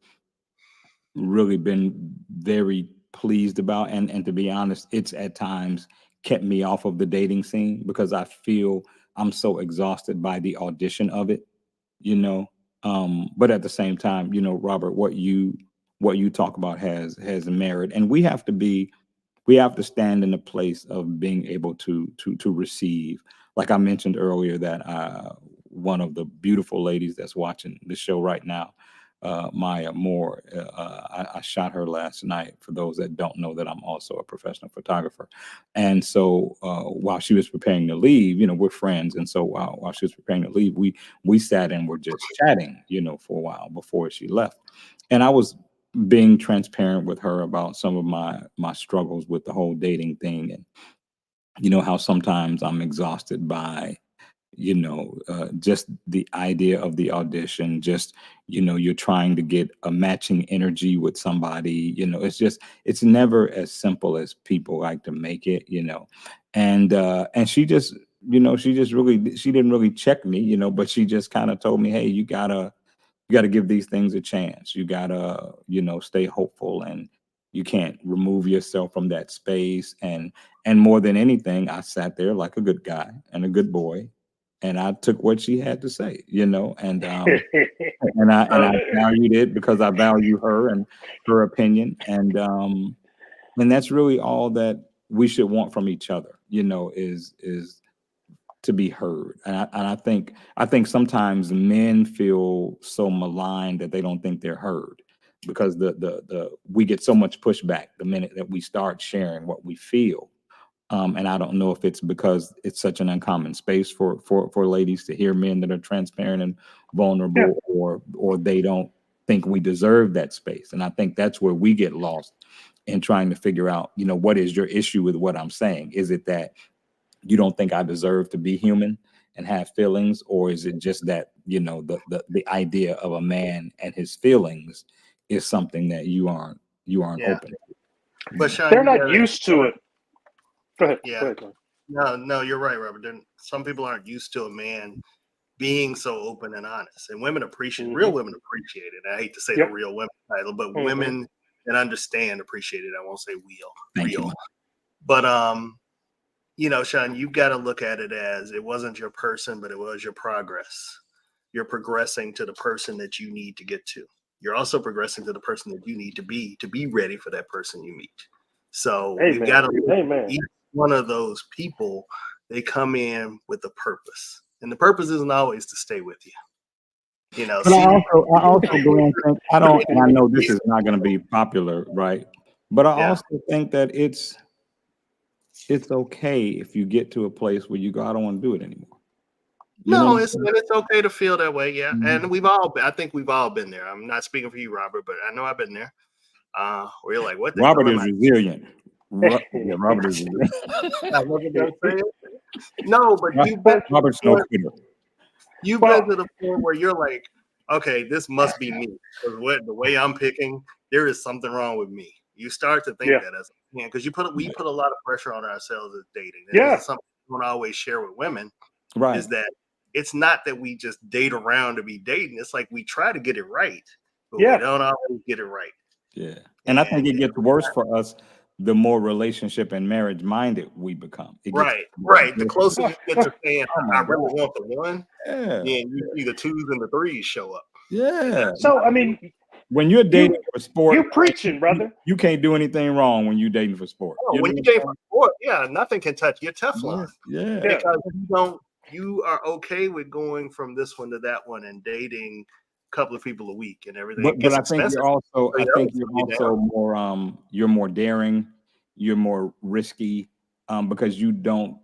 really been very pleased about. And to be honest, it's at times kept me off of the dating scene because I feel I'm so exhausted by the audition of it, you know. But at the same time, you know, Robert, what you talk about has merit, and we have to stand in a place of being able to receive. Like I mentioned earlier, that one of the beautiful ladies that's watching the show right now, Maya Moore, I shot her last night. For those that don't know, that I'm also a professional photographer, and so while she was preparing to leave, you know, we're friends, and so while she was preparing to leave, we sat and were just chatting, you know, for a while before she left, and I was being transparent with her about some of my struggles with the whole dating thing, and you know how sometimes I'm exhausted by you know just the idea of the audition, just you know you're trying to get a matching energy with somebody, you know, it's never as simple as people like to make it, you know. And she just she didn't really check me, you know, but she just kind of told me, hey, you gotta give these things a chance. You gotta, you know, stay hopeful, and you can't remove yourself from that space. And more than anything, I sat there like a good guy and a good boy, and I took what she had to say, you know, and I valued it because I value her and her opinion, and that's really all that we should want from each other, you know, is to be heard. And I think sometimes men feel so maligned that they don't think they're heard because the we get so much pushback the minute that we start sharing what we feel. And I don't know if it's because it's such an uncommon space for ladies to hear men that are transparent and vulnerable, or they don't think we deserve that space. And I think that's where we get lost in trying to figure out, you know, what is your issue with what I'm saying? Is it that you don't think I deserve to be human and have feelings, or is it just that, you know, the idea of a man and his feelings is something that you aren't open to? But Sean, They're not used to it. Go ahead. Yeah. Go ahead. No, you're right, Robert. Some people aren't used to a man being so open and honest. And women appreciate, real women appreciate it. I hate to say the real women title, but women that understand appreciate it. I won't say real. But you know, Sean, you've got to look at it as it wasn't your person, but it was your progress. You're progressing to the person that you need to get to. You're also progressing to the person that you need to be ready for that person you meet. So we've got to look at each one of those people. They come in with a purpose, and the purpose isn't always to stay with you. You know, but I also Glenn, think I don't, and I know this is not going to be popular, right? But I also think that it's okay if you get to a place where you go, I don't want to do it anymore. It's okay to feel that way, yeah. And I think we've all been there. I'm not speaking for you, Robert, but I know I've been there. Where you're like, what? Robert is resilient. Robert is resilient. No, but Robert's no quitter. You've been to the point where you're like, okay, this must be me. Because the way I'm picking, there is something wrong with me. You start to think that as a man, because we put a lot of pressure on ourselves as dating. This is something we don't always share with women. Right. Is that it's not that we just date around to be dating. It's like we try to get it right, but we don't always get it right. Yeah. And I think it gets worse for us the more relationship and marriage minded we become. Right. The closer you get to saying, I really want the one, then you see the 2s and the 3s show up. Yeah. So, I mean, when you're dating for sport, you're preaching, brother. You can't do anything wrong when you're dating for sport. When you're dating for sport, nothing can touch your Teflon. Yeah. Because you are okay with going from this one to that one and dating a couple of people a week and everything. But I think you're also more you're more daring, you're more risky, because you don't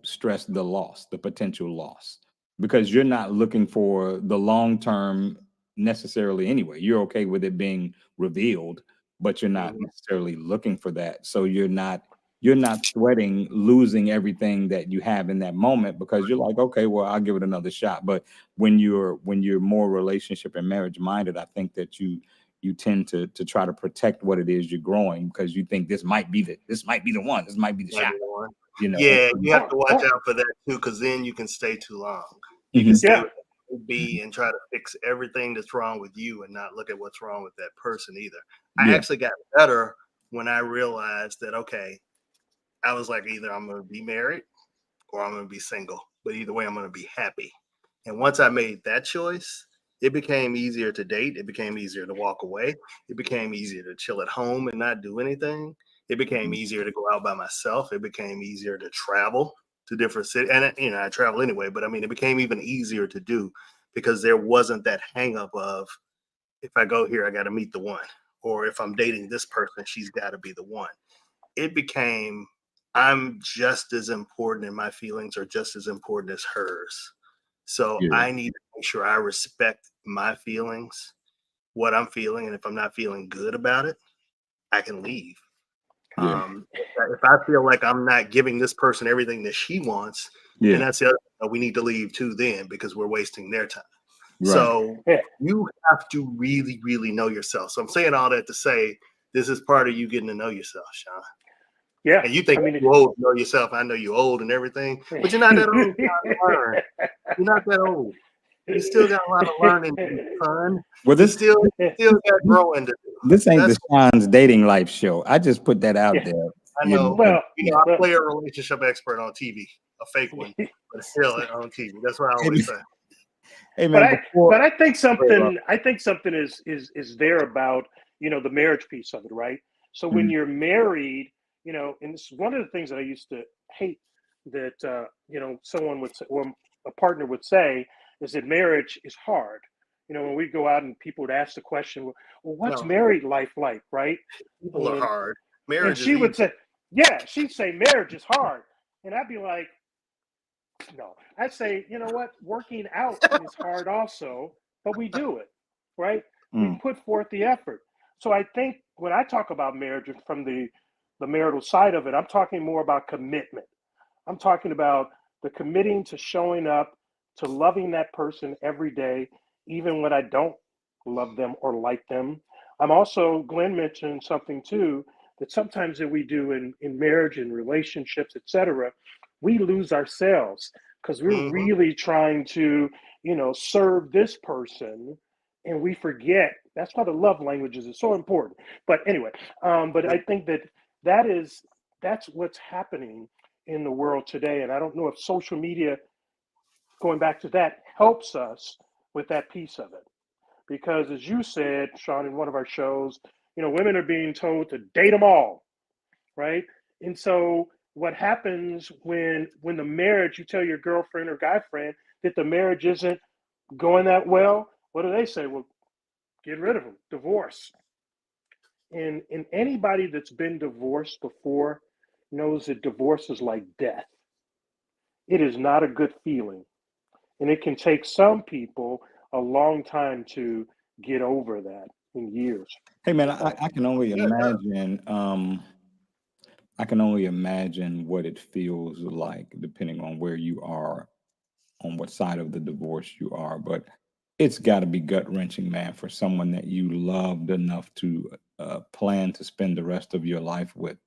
stress the loss, the potential loss, because you're not looking for the long term necessarily anyway. You're okay with it being revealed, but you're not necessarily looking for that. So you're not sweating losing everything that you have in that moment, because you're like, okay, well, I'll give it another shot. But when you're more relationship and marriage minded, I think that you tend to try to protect what it is you're growing, because you think this might be the one, this might be the shot. You know, you have to watch out for that too, because then you can stay too long. You can stay with B and try to fix everything that's wrong with you and not look at what's wrong with that person either. I actually got better when I realized that, okay, I was like, either I'm going to be married or I'm going to be single, but either way, I'm going to be happy. And once I made that choice, it became easier to date. It became easier to walk away. It became easier to chill at home and not do anything. It became easier to go out by myself. It became easier to travel to different cities. And, I travel anyway, but I mean, it became even easier to do because there wasn't that hang up of, if I go here, I got to meet the one. Or if I'm dating this person, she's got to be the one. It became, I'm just as important and my feelings are just as important as hers. So I need to make sure I respect my feelings, what I'm feeling. And if I'm not feeling good about it, I can leave. If I feel like I'm not giving this person everything that she wants, then that's the other thing. We need to leave too then, because we're wasting their time. Right. So you have to really, really know yourself. So I'm saying all that to say, this is part of you getting to know yourself, Sean. Yeah. And you think you're old to know yourself. I know you're old and everything, but you're not that old. You're not that old. You still got a lot of learning to do, son. Well, this still got growing to do. This ain't the Sean's dating life show. I just put that out there. I know. I play a relationship expert on TV, a fake one, but still on TV. That's what I always say. Hey man, but I think something is there about, the marriage piece of it, right? So when you're married, and this is one of the things that I used to hate that someone would say, or a partner would say, is that marriage is hard. When we go out and people would ask the question, well, what's married life like, right? People are hard. Marriage. And she would say, she'd say marriage is hard, and I'd be like, no. I'd say, you know what? Working out is hard also, but we do it, right? We put forth the effort. So I think when I talk about marriage from the marital side of it, I'm talking more about commitment. I'm talking about the committing to showing up, to loving that person every day, even when I don't love them or like them. I'm also, Glenn mentioned something too, that sometimes that we do in marriage and relationships, etc., we lose ourselves. because we're really trying to, serve this person, and we forget. That's why the love languages is so important. But anyway, but I think that's what's happening in the world today, and I don't know if social media, going back to that, helps us with that piece of it. Because as you said, Sean, in one of our shows, women are being told to date them all, right? And so what happens when the marriage, you tell your girlfriend or guy friend that the marriage isn't going that well, what do they say? Well, get rid of them, divorce. And anybody that's been divorced before knows that divorce is like death. It is not a good feeling. And it can take some people a long time to get over that, in years. Hey man, I can only imagine. I can only imagine what it feels like, depending on where you are, on what side of the divorce you are. But it's got to be gut wrenching, man, for someone that you loved enough to plan to spend the rest of your life with,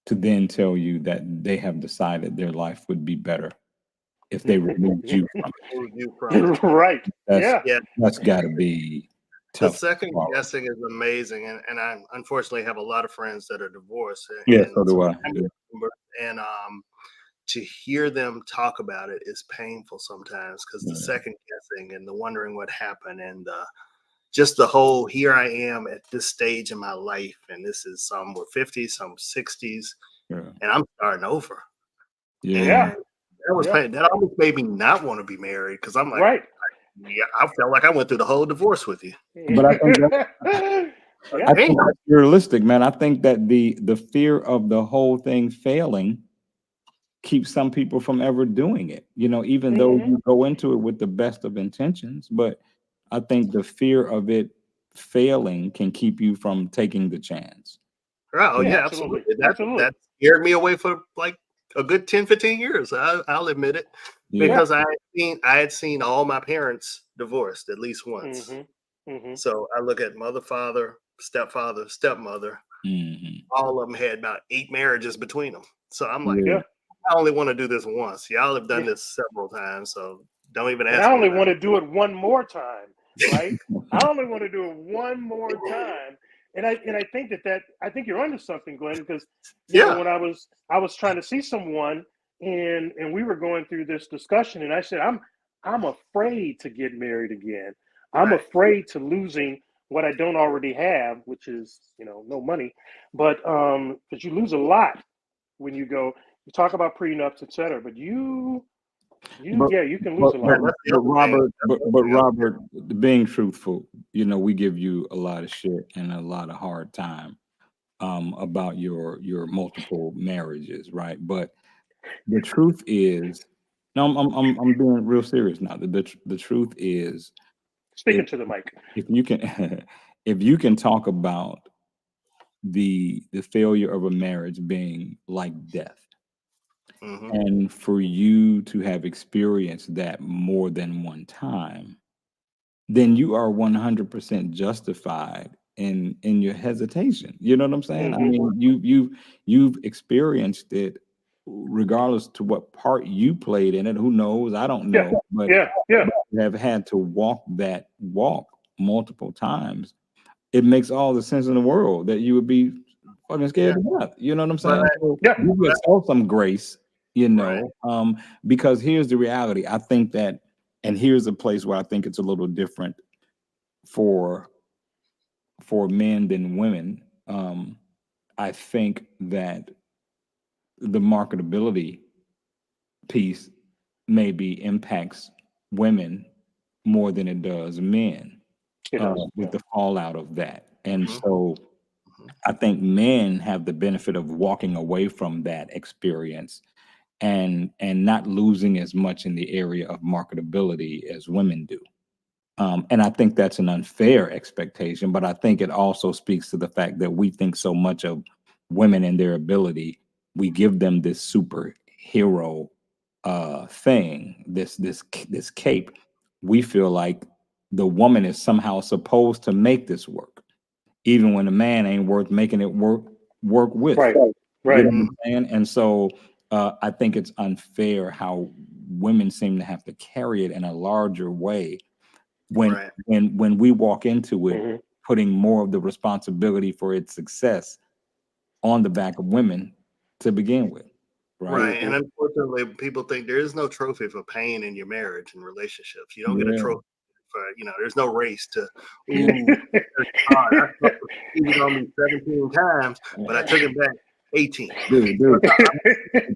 to then tell you that they have decided their life would be better if they removed you from it. Right. That's got to be tough. The second guessing is amazing, and I unfortunately have a lot of friends that are divorced. Yeah, so do I. And to hear them talk about it is painful sometimes, because the second guessing and the wondering what happened, and just the whole, here I am at this stage in my life, and this is some were 50s, some 60s, and I'm starting over. Yeah. That was pain. That almost made me not want to be married, because I'm like, right. I felt like I went through the whole divorce with you. But I think I think that's realistic, man. I think that the fear of the whole thing failing keeps some people from ever doing it. Even though you go into it with the best of intentions, but I think the fear of it failing can keep you from taking the chance. Oh yeah, absolutely. That scared me away for like a good 10, 15 years. I'll admit it. Because I had seen all my parents divorced at least once. So I look at mother, father, stepfather, stepmother. All of them had about 8 marriages between them. So I'm like, I only want to do this once. Y'all have done this several times, so don't even ask. And I only want to do it one more time, right? I only want to do it one more time. And I think that I think you're onto something, Glenn, because when I was trying to see someone, and we were going through this discussion, and I said, I'm afraid to get married again. I'm afraid to losing what I don't already have, which is no money. But because you lose a lot when you talk about prenups, etc. But you can lose a lot. But Robert, being truthful, we give you a lot of shit and a lot of hard time about your multiple marriages, right? But the truth is, no, I'm being real serious now. The truth is, speaking to the mic, if you can if you can talk about the failure of a marriage being like death, and for you to have experienced that more than one time, then you are 100% justified in your hesitation. You know what I'm saying? I mean, you've experienced it, regardless to what part you played in it. Who knows? I don't know. But you have had to walk that walk multiple times. It makes all the sense in the world that you would be fucking scared to death. You know what I'm saying? So you would show some grace, because here's the reality. I think that, and here's a place where I think it's a little different for men than women. I think that the marketability piece maybe impacts women more than it does men, with the fallout of that. And so I think men have the benefit of walking away from that experience and not losing as much in the area of marketability as women do. And I think that's an unfair expectation, but I think it also speaks to the fact that we think so much of women and their ability. We give them this superhero thing, this cape. We feel like the woman is somehow supposed to make this work, even when the man ain't worth making it work with. Right. You know what I'm saying? And so I think it's unfair how women seem to have to carry it in a larger way when Right. when we walk into it, Mhm. putting more of the responsibility for its success on the back of women to begin with. Right. Right. And unfortunately, people think there is no trophy for pain in your marriage and relationships. You don't get a Yeah. trophy for, there's no race to Yeah. who worked hard. I cheated on me 17 times, but I took it back 18. Dude.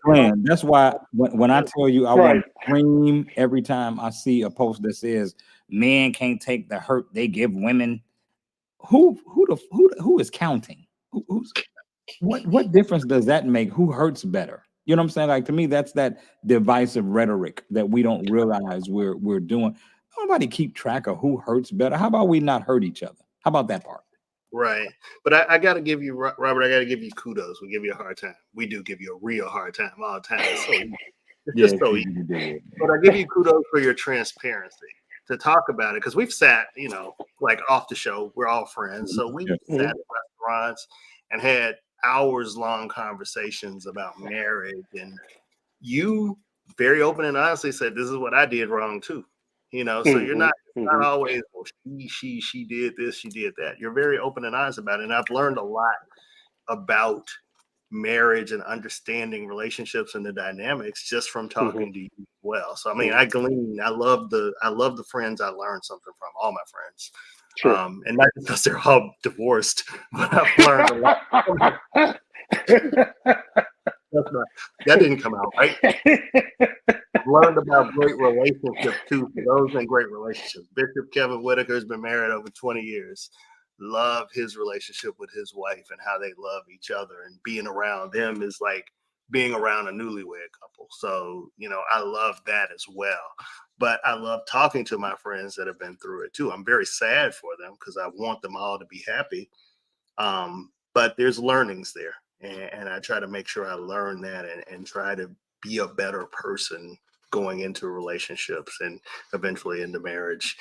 Glenn, that's why when I tell you I want Right. to scream every time I see a post that says men can't take the hurt they give women. Who is counting? Who's what difference does that make? Who hurts better? You know what I'm saying? Like, to me, that's that divisive rhetoric that we don't realize we're doing. Nobody keep track of who hurts better. How about we not hurt each other? How about that part? Right. But I got to give you, Robert, I got to give you kudos. We give you a hard time. We do give you a real hard time all the time. It's so easy. It's just so easy. But I give you kudos for your transparency to talk about it, because we've sat, like off the show, we're all friends. So we sat at restaurants and had hours long conversations about marriage. And you very open and honestly said, this is what I did wrong too. So you're not always, well, she did this, she did that. You're very open and honest about it. And I've learned a lot about marriage and understanding relationships and the dynamics just from talking to you as well. So I mean, I love the friends I learned something from, all my friends. Sure. And not because they're all divorced, but I've learned a lot. That didn't come out right. Learned about great relationships too. For those in great relationships, Bishop Kevin Whitaker has been married over 20 years. Love his relationship with his wife and how they love each other, and being around them is like being around a newlywed couple. So, I love that as well. But I love talking to my friends that have been through it too. I'm very sad for them because I want them all to be happy. But there's learnings there. And I try to make sure I learn that and try to be a better person going into relationships and eventually into marriage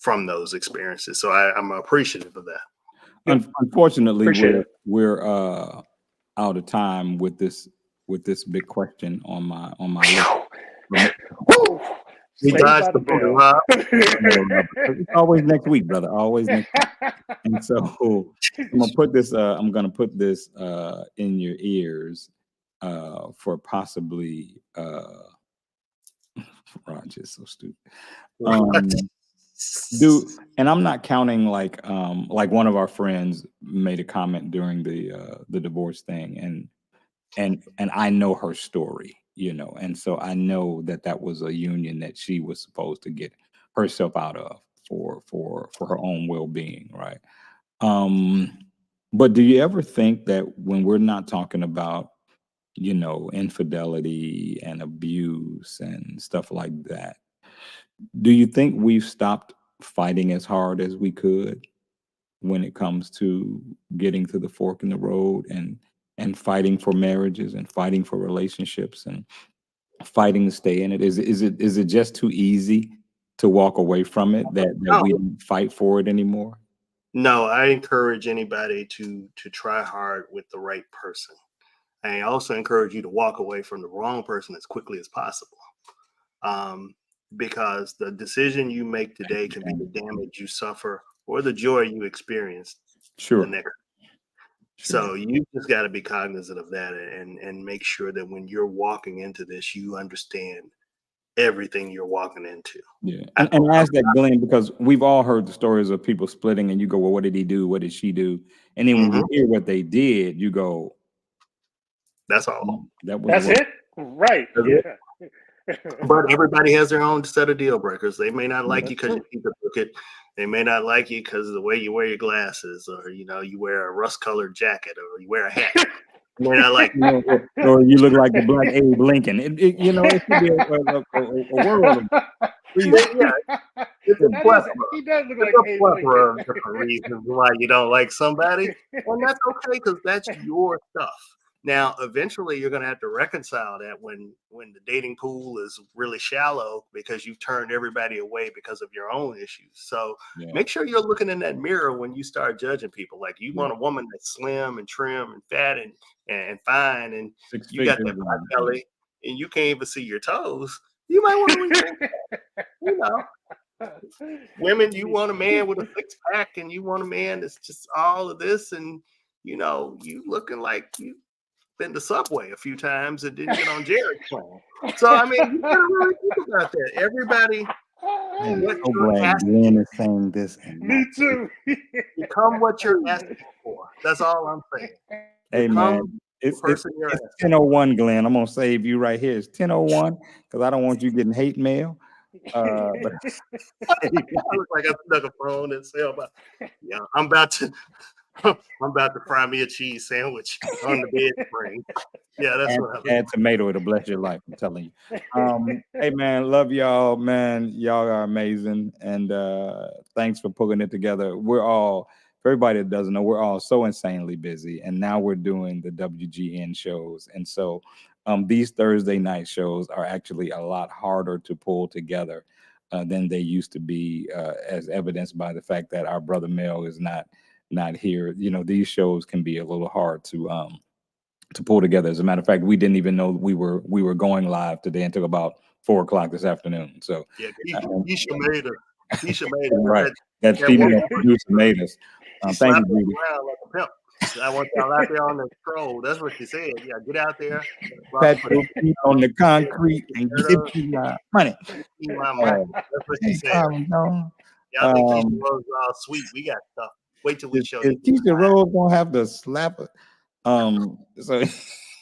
from those experiences. So I'm appreciative of that. Unfortunately, we're out of time with this big question on my list. We dodged the bullet, Rob. It's always next week, brother. Always next week. And so I'm gonna put this in your ears for possibly Roger's so stupid. And I'm not counting like one of our friends made a comment during the divorce thing, and I know her story, and so I know that was a union that she was supposed to get herself out of for her own well-being, right? But do you ever think that when we're not talking about infidelity and abuse and stuff like that, do you think we've stopped fighting as hard as we could when it comes to getting to the fork in the road and fighting for marriages and fighting for relationships and fighting to stay in it? Is it just too easy to walk away from it that we don't fight for it anymore? No, I encourage anybody to try hard with the right person. I also encourage you to walk away from the wrong person as quickly as possible. Because the decision you make today can be the damage you suffer or the joy you experience the next. So you just got to be cognizant of that and make sure that when you're walking into this, you understand everything you're walking into. Yeah. And I ask that, Glenn, because we've all heard the stories of people splitting and you go, well, what did he do? What did she do? And then when you hear what they did, you go, that's all. That's it? Right. Yeah. But everybody has their own set of deal breakers. They may not like you because you keep it crooked. They may not like you because of the way you wear your glasses, or you wear a rust-colored jacket, or you wear a hat. They may not like you, or you look like the Black Abe Lincoln. It could be a world of it's a plethora. He does look like a plethora of different reasons why you don't like somebody, and that's okay because that's your stuff. Now, eventually, you're going to have to reconcile that when the dating pool is really shallow because you've turned everybody away because of your own issues. So make sure you're looking in that mirror when you start judging people. Like you want a woman that's slim and trim and fat and fine, and you got that pot belly, and you can't even see your toes. You might want to rethink that. You know, women, you want a man with a six pack, and you want a man that's just all of this, and you know, you looking like you been to Subway a few times and didn't get on Jared's phone. So I mean, you gotta really think about that. Everybody, I'm so glad Glenn is saying this. Me too. Become what you're asking for. That's all I'm saying. Hey man, it's 10:01, Glenn. I'm gonna save you right here. It's 10:01 because I don't want you getting hate mail. But I look like I snuck a phone and say, yeah, I'm about to fry me a cheese sandwich on the bed frame. Yeah, that's what add tomato. It'll bless your life. I'm telling you. Hey man, love y'all, man. Y'all are amazing, and thanks for putting it together. We're all, for everybody that doesn't know, we're all so insanely busy, and now we're doing the WGN shows, and so these Thursday night shows are actually a lot harder to pull together than they used to be, as evidenced by the fact that our brother Mel is not here. You know, these shows can be a little hard to pull together. As a matter of fact, we didn't even know we were going live today until about 4 o'clock this afternoon. So yeah, Keisha made it. Right, that female producer made us. Thank you, Judy. Like a pimp. I want y'all out there on the stroll. That's what she said. Yeah, get out there. Pat your feet on the concrete and get you money. That's what she said. Y'all think Keisha Rose all sweet. We got stuff. Wait till we show you. Keisha Rose gonna have to slap her. So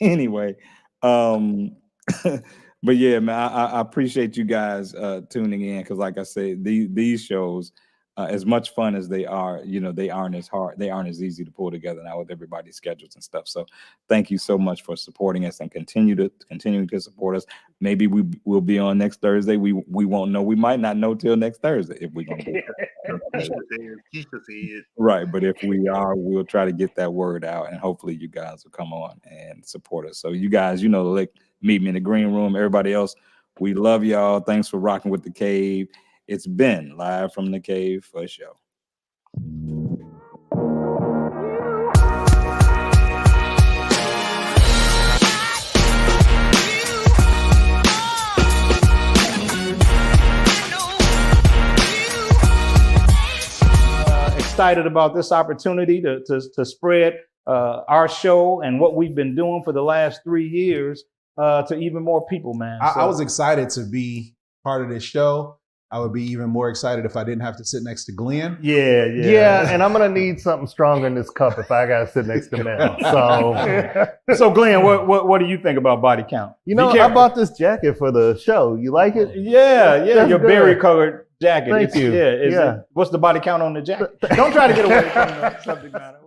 anyway, but yeah, man, I appreciate you guys tuning in, because like I said, these shows, as much fun as they are, you know, they aren't as hard, they aren't as easy to pull together now with everybody's schedules and stuff. So thank you so much for supporting us and continuing to support us. Maybe we will be on next Thursday. We won't know. We might not know till next Thursday if we're gonna be right. But if we are, we'll try to get that word out, and hopefully you guys will come on and support us. So you guys, you know, like, meet me in the green room. Everybody else, we love y'all. Thanks for rocking with the Cave. It's been Live from the Cave for show. Excited about this opportunity to spread our show and what we've been doing for the last 3 years to even more people, man. I was excited to be part of this show. I would be even more excited if I didn't have to sit next to Glenn. Yeah, and I'm gonna need something stronger in this cup if I gotta sit next to Mel. So Glenn, what do you think about body count? You know, I bought this jacket for the show. You like it? Yeah, your berry colored jacket. Thank you. What's the body count on the jacket? Don't try to get away from the subject matter.